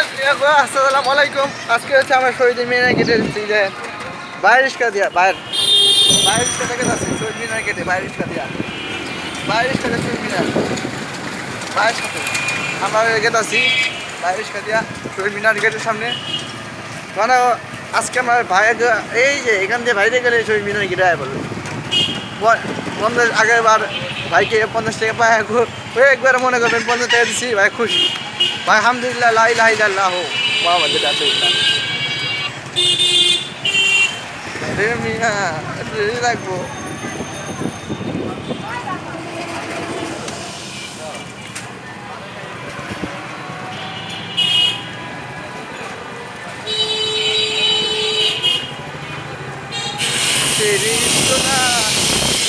আসসালামু আলাইকুম। আজকে হচ্ছে আমার শহীদ মিনার গেটের বাইরের রিক্সা দিয়া বাইরের রিক্সা থেকে যাচ্ছি শহীদ মিনার গেটে বাইরের রিক্সা দিয়া শহীদ মিনার বাইরের সাথে আমরা গেট আছি বাইরের রিক্সা দিয়া শহীদ মিনার গেটের সামনে। মানে আজকে আমার ভাই এই যে এখান দিয়ে বাইরে গেলে শহীদ মিনার গেটে আয় বললো 50 আগের বার ভাইকে 50 টাকা পায় একবার মনে করবেন 50 টাকা দিচ্ছি ভাই খুশি ভাই আলহামদুলিল্লাহ লা ইলাহা ইল্লাল্লাহ মুহাম্মাদুর রাসূলুল্লাহ। রে মিয়া রে লাগবো तेरी सुना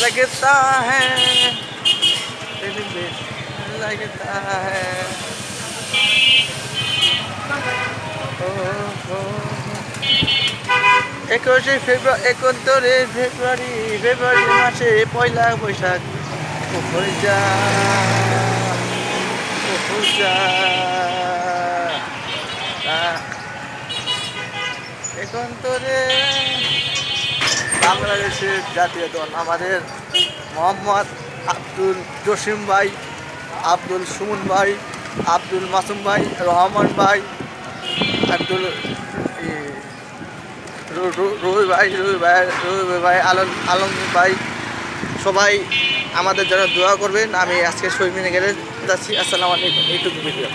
लगता है तेरी लगता है একুশে ফেব্রুয়ারি 31 ফেব্রুয়ারি মাসে পয়লা বৈশাখ একান্তরে বাংলাদেশের জাতীয় দল আমাদের মোহাম্মদ আব্দুল জসিম ভাই, আব্দুল সুমন ভাই, আব্দুল মাসুম ভাই, রহমান ভাই, আব্দুল রবি ভাই আলমগীর ভাই, সবাই আমাদের জন্য দোয়া করবেন। আমি আজকে শহীদ মিনারে গেলে যাচ্ছি। আসসালামু আলাইকুম। এইটুকু ভিডিও।